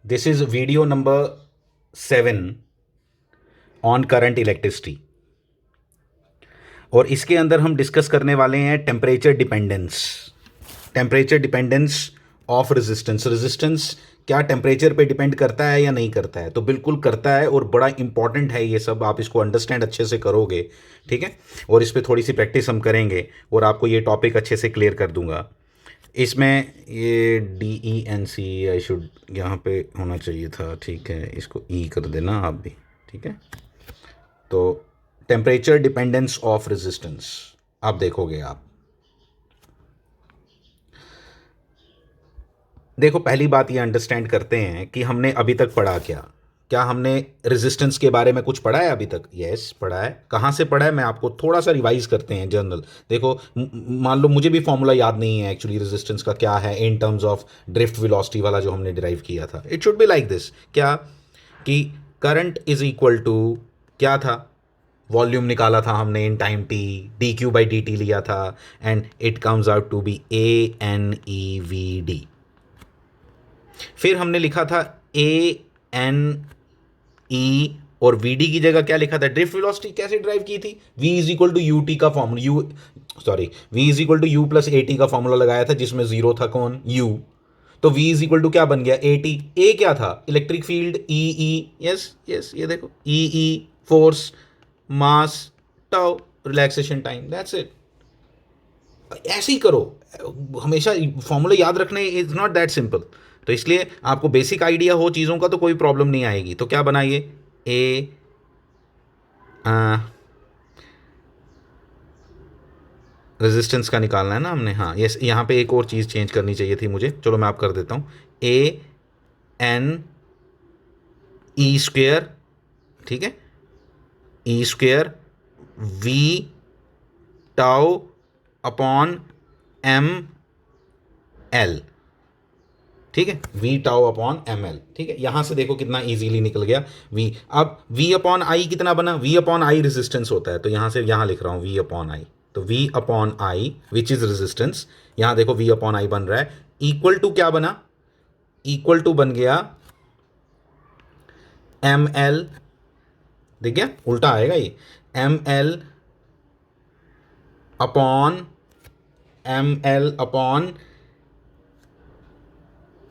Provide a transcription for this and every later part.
This is video number 7 on current electricity और इसके अंदर हम डिस्कस करने वाले हैं temperature dependence of resistance. Resistance क्या टेम्परेचर पे डिपेंड करता है या नहीं करता है? तो बिल्कुल करता है और बड़ा इंपॉर्टेंट है ये सब। आप इसको अंडरस्टैंड अच्छे से करोगे, ठीक है, और इस पर थोड़ी सी प्रैक्टिस हम करेंगे और आपको ये टॉपिक अच्छे से क्लियर कर दूंगा। इसमें ये DENC आई शुड यहाँ पे होना चाहिए था, ठीक है, इसको E कर देना आप भी, ठीक है। तो टेम्परेचर डिपेंडेंस ऑफ रेजिस्टेंस आप देखोगे। आप देखो, पहली बात ये अंडरस्टैंड करते हैं कि हमने अभी तक पढ़ा क्या हमने रेजिस्टेंस के बारे में कुछ पढ़ा है अभी तक? यस, पढ़ा है। कहाँ से पढ़ा है मैं आपको थोड़ा सा रिवाइज करते हैं जनरल। देखो, मान लो मुझे भी फॉर्मूला याद नहीं है एक्चुअली रेजिस्टेंस का क्या है in terms of drift velocity वाला जो हमने डिराइव किया था। It should be like this, क्या कि करंट इज इक्वल टू क्या था, वॉल्यूम निकाला था हमने इन टाइम टी, dQ/dt लिया था, and it comes out to be ANEVD। फिर हमने लिखा था ANE और VD की जगह क्या लिखा था? ड्रिफ्ट वेलोसिटी कैसे ड्राइव की थी? V is equal to UT का formula, V is equal to U plus AT का फॉर्मूला लगाया था जिसमें जीरो था कौन? U। तो V इज इक्वल टू क्या बन गया? AT। A क्या था? Electric field EE। Yes yes, ये देखो EE, force, mass, tau, relaxation time, that's it. ऐसे ही करो, हमेशा फॉर्मूले याद रखने इज नॉट दैट सिंपल। तो इसलिए आपको बेसिक आइडिया हो चीज़ों का तो कोई प्रॉब्लम नहीं आएगी। तो क्या बनाइए? ए रेजिस्टेंस का निकालना है ना हमने, हाँ यस। यहाँ पे एक और चीज़ चेंज करनी चाहिए थी मुझे, चलो मैं आप कर देता हूँ। ANE², ठीक है, E² V tau upon ML, ठीक है, V टाउ अपॉन ML, ठीक है। यहां से देखो कितना इजीली निकल गया V। अब V अपॉन I कितना बना? V अपॉन I रेजिस्टेंस होता है, तो यहां से यहां लिख रहा हूं V अपॉन I। तो V upon I which is resistance, यहां देखो V अपॉन I बन रहा है, इक्वल टू क्या बना? इक्वल टू बन गया ML। देख गया, उल्टा आएगा ये, ML upon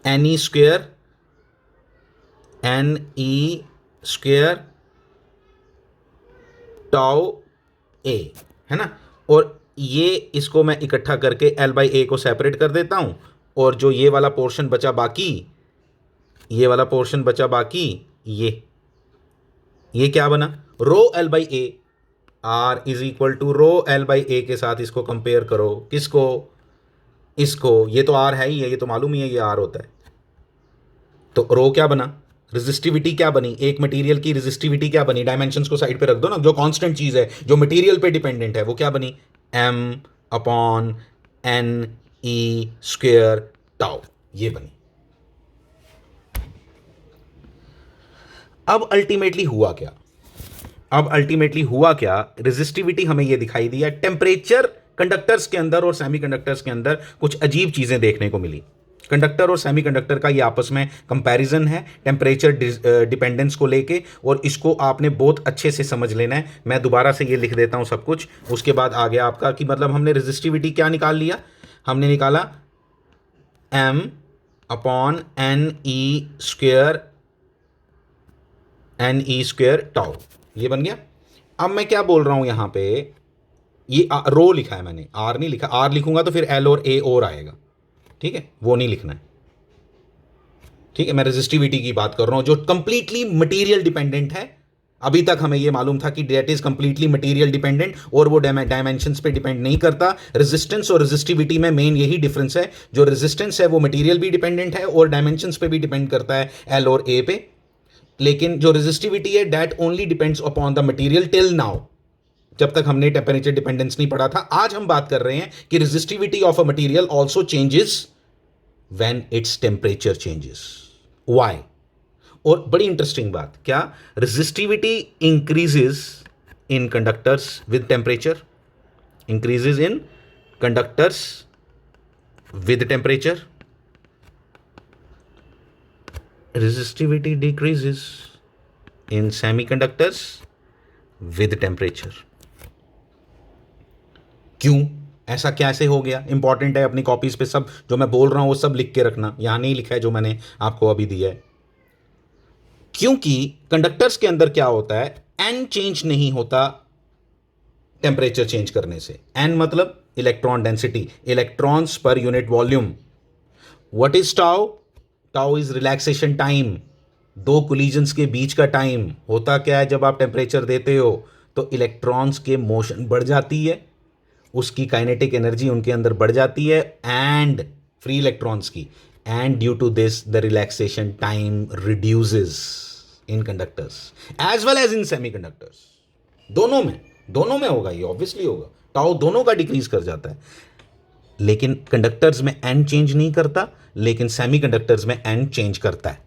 NE², tau A, है ना। और ये इसको मैं इकट्ठा करके L/A को सेपरेट कर देता हूं, और जो ये वाला पोर्शन बचा बाकी, ये क्या बना? ρL/A। R is equal to ρL/A के साथ इसको कंपेयर करो, किसको? इसको। ये तो R है ही है, ये तो मालूम ही है, ये R होता है। तो रो क्या बना? रेजिस्टिविटी क्या बनी? एक मटेरियल की रेजिस्टिविटी क्या बनी? डायमेंशंस को साइड पे रख दो ना, जो कांस्टेंट चीज है जो मटेरियल पे डिपेंडेंट है वो क्या बनी? M/NE² टाउ, ये बनी। अब अल्टीमेटली हुआ क्या? रेजिस्टिविटी हमें ये दिखाई दिया। टेम्परेचर कंडक्टर्स के अंदर और सेमीकंडक्टर्स के अंदर कुछ अजीब चीजें देखने को मिली। कंडक्टर और सेमीकंडक्टर का ये आपस में कंपैरिजन है टेम्परेचर डिपेंडेंस को लेके, और इसको आपने बहुत अच्छे से समझ लेना है। मैं दोबारा से ये लिख देता हूं सब कुछ, उसके बाद आ गया आपका कि मतलब हमने रेजिस्टिविटी क्या निकाल लिया? हमने निकाला M/NE² टाउ, ये बन गया। अब मैं क्या बोल रहा हूं यहां पे, ये रो लिखा है मैंने, आर नहीं लिखा। आर लिखूंगा तो फिर एल और ए और आएगा, ठीक है, वो नहीं लिखना है, ठीक है। मैं रेजिस्टिविटी की बात कर रहा हूं जो कंप्लीटली मटेरियल डिपेंडेंट है। अभी तक हमें यह मालूम था कि that is completely material dependent और वो डायमेंशंस पे डिपेंड नहीं करता। रेजिस्टेंस और रेजिस्टिविटी में मेन यही डिफरेंस है, जो रेजिस्टेंस है वो मटेरियल भी डिपेंडेंट है और डायमेंशंस पे भी डिपेंड करता है, एल और ए पे। लेकिन जो रेजिस्टिविटी है that only depends upon the material till now, जब तक हमने टेम्परेचर डिपेंडेंस नहीं पढ़ा था। आज हम बात कर रहे हैं कि resistivity of a material also changes when its temperature changes. Why? और बड़ी इंटरेस्टिंग बात, क्या resistivity increases in conductors with temperature, increases in conductors with temperature. resistivity decreases in semiconductors with temperature. क्यों? ऐसा कैसे हो गया? इंपॉर्टेंट है, अपनी कॉपीज पे सब जो मैं बोल रहा हूं वो सब लिख के रखना, यहां नहीं लिखा है जो मैंने आपको अभी दिया है। क्योंकि कंडक्टर्स के अंदर क्या होता है, एन चेंज नहीं होता टेम्परेचर चेंज करने से। एन मतलब electron density, electrons per unit volume. What is tau? Tau is relaxation time, दो कोलिजन्स के बीच का टाइम। होता क्या है, जब आप टेम्परेचर देते हो तो इलेक्ट्रॉन्स के मोशन बढ़ जाती है, उसकी काइनेटिक एनर्जी उनके अंदर बढ़ जाती है, एंड फ्री इलेक्ट्रॉन्स की, and due to this the relaxation time reduces in conductors as well as in semiconductors. दोनों में होगा, ये ऑब्वियसली होगा, टाउ दोनों का डिक्रीज कर जाता है। लेकिन कंडक्टर्स में एन चेंज नहीं करता, लेकिन सेमीकंडक्टर्स में एन चेंज करता है।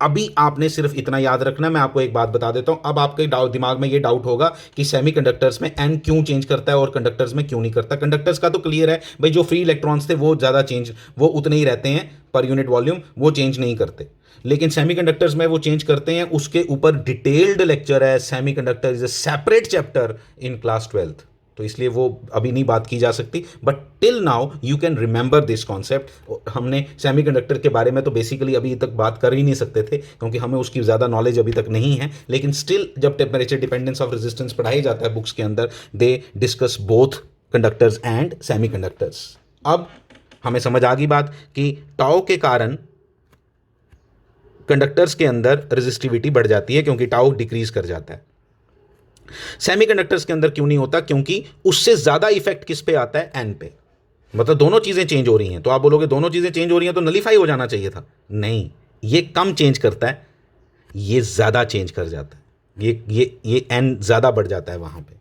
अभी आपने सिर्फ इतना याद रखना, मैं आपको एक बात बता देता हूं। अब आपके दिमाग में ये डाउट होगा कि सेमीकंडक्टर्स में एन क्यों चेंज करता है और कंडक्टर्स में क्यों नहीं करता। कंडक्टर्स का तो क्लियर है भाई, जो फ्री इलेक्ट्रॉन्स थे वो ज़्यादा चेंज, वो उतने ही रहते हैं पर यूनिट वॉल्यूम, वो चेंज नहीं करते। लेकिन सेमीकंडक्टर्स में वो चेंज करते हैं। उसके ऊपर डिटेल्ड लेक्चर है, semiconductor is a separate chapter in class 12th, तो इसलिए वो अभी नहीं बात की जा सकती। But till now you can remember this concept. हमने सेमीकंडक्टर के बारे में तो बेसिकली अभी तक बात कर ही नहीं सकते थे, क्योंकि हमें उसकी ज़्यादा नॉलेज अभी तक नहीं है। लेकिन स्टिल जब टेम्परेचर डिपेंडेंस ऑफ रेजिस्टेंस पढ़ाई जाता है बुक्स के अंदर, they discuss both conductors and semiconductors. अब हमें समझ आ गई बात कि टाउ के कारण कंडक्टर्स के अंदर रेजिस्टिविटी बढ़ जाती है, क्योंकि टाउ डिक्रीज कर जाता है। सेमीकंडक्टर्स के अंदर क्यों नहीं होता? क्योंकि उससे ज्यादा इफेक्ट किस पे आता है? एन पे। मतलब दोनों चीजें चेंज हो रही हैं, तो आप बोलोगे दोनों चीजें चेंज हो रही हैं तो नलीफाई हो जाना चाहिए था। नहीं, ये कम चेंज करता है, ये ज्यादा चेंज कर जाता है। ये एन ज्यादा बढ़ जाता है वहां पे।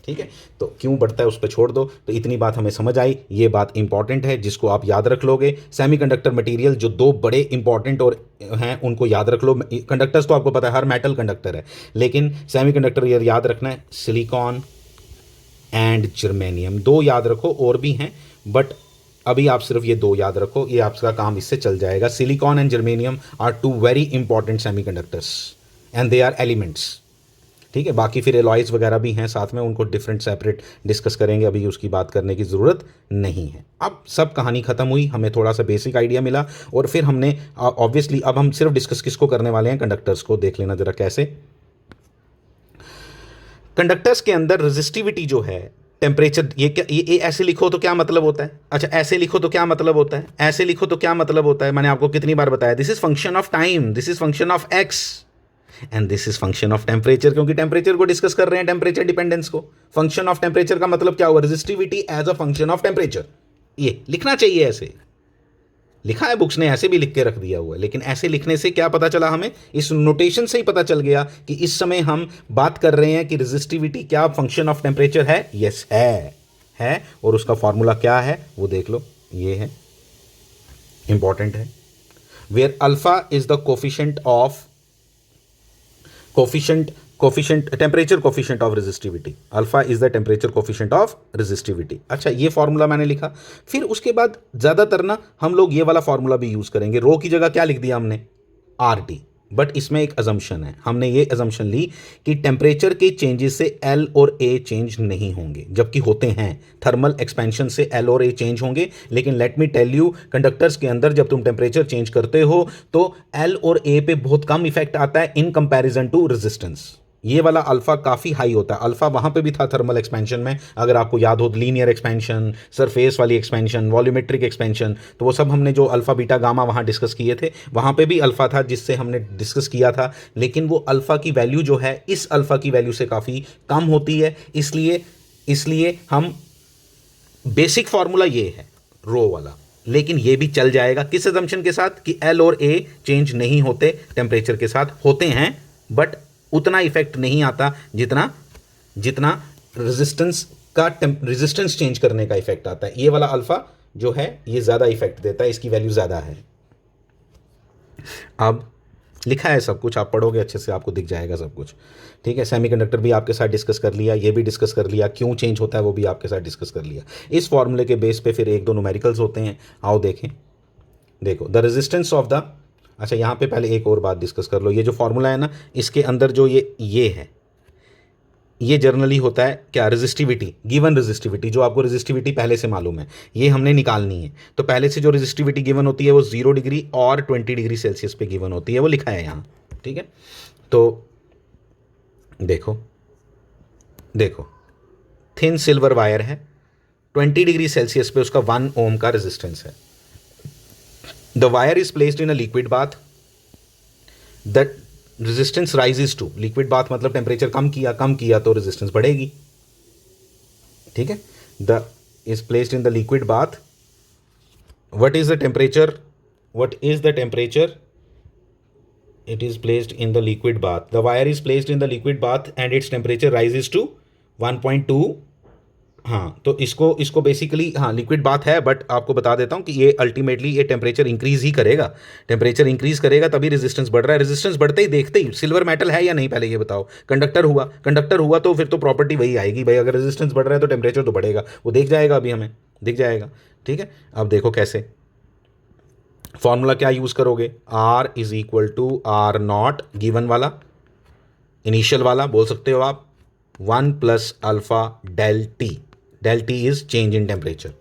ठीक है, तो क्यों बढ़ता है उस पर छोड़ दो। तो इतनी बात हमें समझ आई, ये बात इंपॉर्टेंट है जिसको आप याद रख लोगे। सेमीकंडक्टर मटेरियल जो दो बड़े इंपॉर्टेंट और हैं उनको याद रख लो। कंडक्टर्स तो आपको पता है हर मेटल कंडक्टर है, लेकिन सेमीकंडक्टर याद रखना है, सिलिकॉन एंड जर्मेनियम, दो याद रखो, और भी हैं बट अभी आप सिर्फ ये दो याद रखो, ये आपका काम इससे चल जाएगा। Silicon and germanium are two very important semiconductors and they are elements. ठीक है, बाकी फिर एलॉयज वगैरह भी हैं साथ में, उनको डिफरेंट सेपरेट डिस्कस करेंगे, अभी उसकी बात करने की ज़रूरत नहीं है। अब सब कहानी ख़त्म हुई, हमें थोड़ा सा बेसिक आइडिया मिला, और फिर हमने ऑब्वियसली अब हम सिर्फ डिस्कस किसको करने वाले हैं? कंडक्टर्स को। देख लेना ज़रा कैसे। कंडक्टर्स के अंदर रेजिस्टिविटी जो है, टेम्परेचर, ये क्या, ये ऐसे लिखो तो क्या मतलब होता है? अच्छा, ऐसे लिखो तो क्या मतलब होता है? ऐसे लिखो तो क्या मतलब होता है? मैंने आपको कितनी बार बताया, this is function of time, this is function of X, and this is function of temperature, क्योंकि टेम्परेचर को डिस्कस कर रहे हैं, टेम्परेचर डिपेंडेंस को। फंक्शन ऑफ टेम्परेचर का मतलब क्या हुआ? Resistivity as a function of temperature. ये लिखना चाहिए, ऐसे लिखा है बुक्स ने, ऐसे भी लिख के रख दिया हुआ है। लेकिन ऐसे लिखने से क्या पता चला हमें? इस नोटेशन से ही पता चल गया कि इस समय हम बात कर रहे हैं कि रेजिस्टिविटी क्या फंक्शन ऑफ टेम्परेचर है? यस है। और उसका फॉर्मूला क्या है वो देख लो, ये है, इंपॉर्टेंट है। Where alpha is the coefficient of temperature coefficient of resistivity. Alpha is the temperature coefficient of resistivity. अच्छा, ये फॉर्मूला मैंने लिखा। फिर उसके बाद ज्यादातर ना हम लोग ये वाला फॉर्मूला भी यूज करेंगे। रो की जगह क्या लिख दिया हमने? R T. बट इसमें एक अजम्पशन है, हमने ये अजम्पशन ली कि टेम्परेचर के चेंजेस से एल और ए चेंज नहीं होंगे, जबकि होते हैं। थर्मल एक्सपेंशन से एल और ए चेंज होंगे, लेकिन let me tell you, conductors के अंदर जब तुम टेम्परेचर चेंज करते हो तो एल और ए पे बहुत कम इफेक्ट आता है इन कंपैरिजन टू रेजिस्टेंस। ये वाला अल्फा काफ़ी हाई होता है। अल्फा वहाँ पे भी था थर्मल एक्सपेंशन में, अगर आपको याद हो, लीनियर एक्सपेंशन, सरफेस वाली एक्सपेंशन, वॉल्यूमेट्रिक एक्सपेंशन, तो वो सब हमने जो अल्फा बीटा गामा वहाँ डिस्कस किए थे, वहाँ पे भी अल्फा था जिससे हमने डिस्कस किया था। लेकिन वो अल्फा की वैल्यू जो है इस अल्फा की वैल्यू से काफ़ी कम होती है। इसलिए हम बेसिक फॉर्मूला ये है रो वाला, लेकिन ये भी चल जाएगा किस अजम्पशन के साथ? कि एल और ए चेंज नहीं होते टेम्परेचर के साथ, होते हैं बट उतना इफेक्ट नहीं आता जितना रेजिस्टेंस चेंज करने का इफेक्ट आता है। ये वाला अल्फा जो है ये ज्यादा इफेक्ट देता है, इसकी वैल्यू ज्यादा है। अब लिखा है सब कुछ, आप पढ़ोगे अच्छे से आपको दिख जाएगा सब कुछ। ठीक है, सेमीकंडक्टर भी आपके साथ डिस्कस कर लिया, ये भी डिस्कस कर लिया, क्यों चेंज होता है वो भी आपके साथ डिस्कस कर लिया। इस फॉर्मूले के बेस पे फिर एक दो न्यूमेरिकल्स होते हैं, आओ देखें। देखो, द रेजिस्टेंस ऑफ द, अच्छा यहाँ पे पहले एक और बात डिस्कस कर लो, ये जो फॉर्मूला है ना, इसके अंदर जो ये है, ये जर्नली होता है क्या, रेजिस्टिविटी, गिवन रेजिस्टिविटी, जो आपको रेजिस्टिविटी पहले से मालूम है, ये हमने निकालनी है। तो पहले से जो रेजिस्टिविटी गिवन होती है वो 0 डिग्री और 20 डिग्री सेल्सियस पे गिवन होती है, वो लिखा है यहाँ, ठीक है। तो देखो देखो, थिन सिल्वर वायर है, 20 डिग्री सेल्सियस पे उसका 1 ओम का रेजिस्टेंस है। The wire is placed in a liquid bath, the resistance rises to, liquid bath मतलब टेम्परेचर कम किया तो रेजिस्टेंस बढ़ेगी, ठीक है। The is placed in the liquid bath, what is the temperature, it is placed in the liquid bath, the wire is placed in the liquid bath and its temperature rises to 1.2। हाँ, तो इसको basically, हाँ liquid bath है, but आपको बता देता हूँ कि ये अल्टीमेटली ये टेम्परेचर इंक्रीज ही करेगा, टेम्परेचर इंक्रीज करेगा तभी रेजिस्टेंस बढ़ रहा है। रेजिस्टेंस बढ़ते ही देखते ही, सिल्वर मेटल है या नहीं पहले ये बताओ, कंडक्टर हुआ तो फिर तो प्रॉपर्टी वही आएगी भाई, अगर रेजिस्टेंस बढ़ रहा है तो टेम्परेचर तो बढ़ेगा, वो दिख जाएगा, अभी हमें दिख जाएगा, ठीक है। अब देखो कैसे, फॉर्मूला क्या यूज करोगे, R is equal to R naught, given वाला, इनिशियल वाला बोल सकते हो आप, 1 plus alpha del T, del T is change in temperature,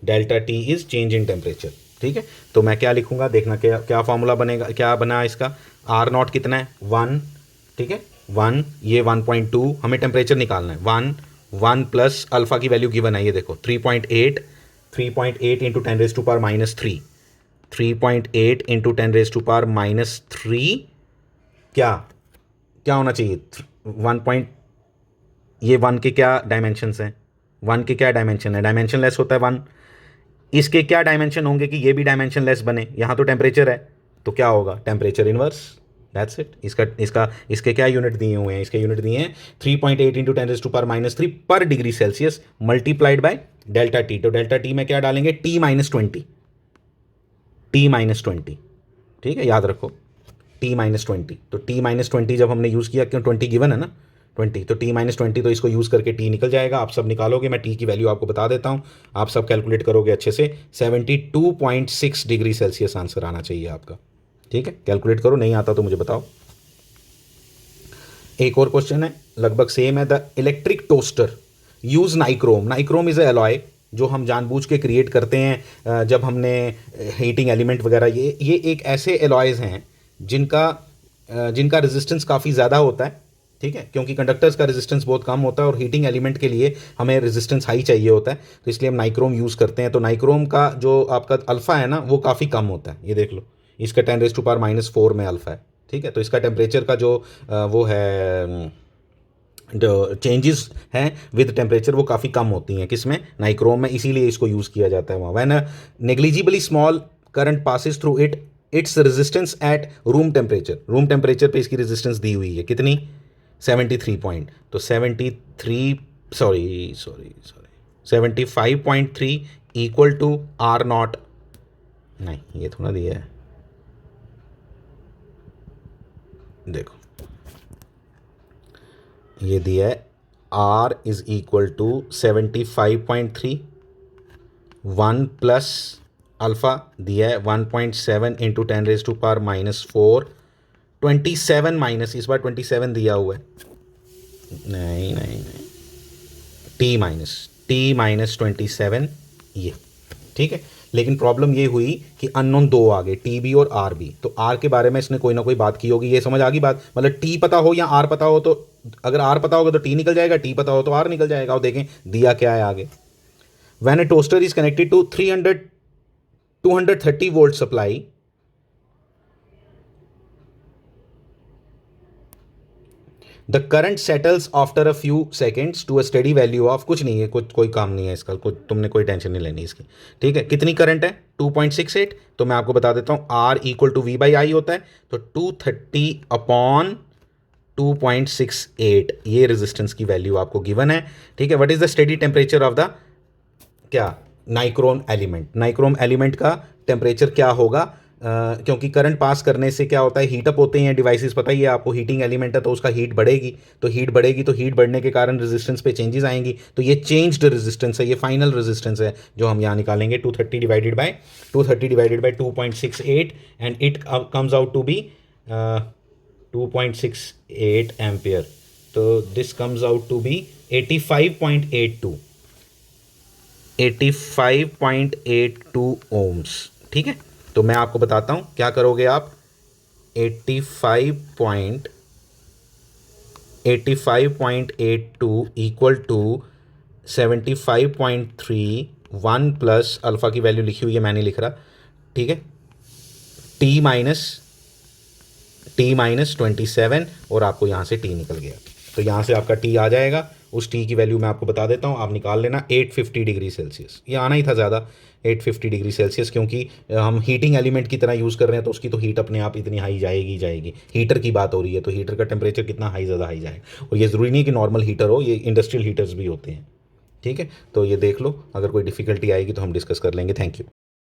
delta T is change in temperature, ठीक है। तो मैं क्या लिखूंगा, देखना क्या फॉर्मूला बनेगा, क्या बना इसका, आर नॉट कितना है 1, ठीक है 1, ये 1.2, हमें टेम्परेचर निकालना है, 1 प्लस अल्फा की वैल्यू गिवन है, ये देखो 3.8 into 10 raise to power minus 3, 3.8 into 10 raise to power minus 3, क्या होना चाहिए, 1 पॉइंट, ये 1 के क्या डायमेंशंस हैं, 1 के क्या डायमेंशन है, डायमेंशन लेस होता है 1, इसके क्या डायमेंशन होंगे कि ये भी डायमेंशन लेस बने, यहाँ तो टेम्परेचर है तो क्या होगा, टेम्परेचर इनवर्स, दैट्स इट। इसके क्या यूनिट दिए हुए हैं, इसके यूनिट दिए हैं 3.8 into 10 raise to power minus 3 पर degree Celsius multiplied by delta T. तो डेल्टा टी में क्या डालेंगे, T माइनस 20, ठीक है, याद रखो T माइनस 20। तो T माइनस 20 जब हमने यूज़ किया, क्यों 20 गिवन है ना, 20, तो T माइनस 20, तो इसको यूज़ करके T निकल जाएगा, आप सब निकालोगे, मैं T की वैल्यू आपको बता देता हूँ, आप सब कैलकुलेट करोगे अच्छे से, 72.6 डिग्री सेल्सियस आंसर आना चाहिए आपका, ठीक है। कैलकुलेट करो, नहीं आता तो मुझे बताओ। एक और क्वेश्चन है, लगभग सेम है, the electric toaster use nichrome, nichrome is a alloy जो हम जानबूझ के क्रिएट करते हैं जब हमने हीटिंग एलिमेंट वगैरह, ये एक ऐसे एलॉयज़ हैं जिनका रेजिस्टेंस काफ़ी ज़्यादा होता है, ठीक है, क्योंकि कंडक्टर्स का रेजिस्टेंस बहुत कम होता है और हीटिंग एलिमेंट के लिए हमें रेजिस्टेंस हाई चाहिए होता है, तो इसलिए हम नाइक्रोम यूज़ करते हैं। तो नाइक्रोम का जो आपका अल्फ़ा है ना, वो काफ़ी कम होता है, ये देख लो, इसका 10 रेज टू पावर माइनस 4 में अल्फ़ा है, ठीक है। तो इसका टेम्परेचर का जो वो है, जो चेंजेस हैं विद टेम्परेचर, वो काफ़ी कम होती हैं, किसमें, नाइक्रोम में, इसीलिए इसको यूज़ किया जाता है वहाँ। When a negligibly small current passes through it, its resistance at room temperature पे इसकी रेजिस्टेंस दी हुई है कितनी, 73 पॉइंट, तो 75.3 इक्वल टू आर नॉट, नहीं ये थोड़ा दिया है, देखो ये दिया है, R is equal to 75.3, 1 plus alpha दिया है 1.7 into 10 raise to power minus 4, 27 minus, इस बार 27 दिया हुआ है, नहीं, T माइनस 27, ये ठीक है। लेकिन प्रॉब्लम ये हुई कि अननोन 2 आ गए, टी बी और आर बी, तो आर के बारे में इसने कोई ना कोई बात की होगी, ये समझ आ गई बात, मतलब टी पता हो या आर पता हो, तो अगर आर पता होगा तो टी निकल जाएगा, टी पता हो तो आर निकल जाएगा। और देखें दिया क्या है आगे, when a toaster is connected to 230 volt supply, the current settles after a few seconds to a steady value of, कुछ नहीं है, कोई काम नहीं है इसका, तुमने कोई टेंशन नहीं लेनी इसकी, ठीक है। कितनी करंट है 2.68, तो मैं आपको बता देता हूँ R इक्वल टू V/I होता है, तो 230 अपॉन 2.68, ये रेजिस्टेंस की वैल्यू आपको गिवन है, ठीक है। What is the steady temperature of the क्या, नाइक्रोम एलिमेंट का टेम्परेचर क्या होगा, क्योंकि करंट पास करने से क्या होता है, हीटअप होते हैं डिवाइसेस, पता ही है आपको, हीटिंग एलिमेंट है तो उसका हीट बढ़ेगी, तो हीट बढ़ेगी तो हीट बढ़ने के कारण रेजिस्टेंस पे चेंजेस आएंगी, तो ये चेंज्ड रेजिस्टेंस है, ये फाइनल रेजिस्टेंस है जो हम यहाँ निकालेंगे 230 divided by 2.68 and it comes out to be 2.68 ampere, तो this comes out to be 85.82 ohms. ठीक है, तो मैं आपको बताता हूं क्या करोगे आप, 85.82 इक्वल टू 75.3, 1 प्लस अल्फ़ा की वैल्यू लिखी हुई है, मैं नहीं लिख रहा, ठीक है, t-27 और आपको यहाँ से t निकल गया, तो यहाँ से आपका t आ जाएगा, उस t की वैल्यू मैं आपको बता देता हूँ, आप निकाल लेना 850 डिग्री सेल्सियस, ये आना ही था ज़्यादा 850 डिग्री सेल्सियस, क्योंकि हम हीटिंग एलिमेंट की तरह यूज़ कर रहे हैं तो उसकी तो हीट अपने आप इतनी हाई जाएगी, हीटर की बात हो रही है तो हीटर का टेम्परेचर कितना हाई, ज़्यादा हाई जाएगा, और ये ज़रूरी नहीं कि नॉर्मल हीटर हो, ये इंडस्ट्रियल हीटर्स भी होते हैं। ठीक है, तो ये देख लो, अगर कोई डिफ़िकल्टी आएगी तो हम डिस्कस कर लेंगे। Thank you.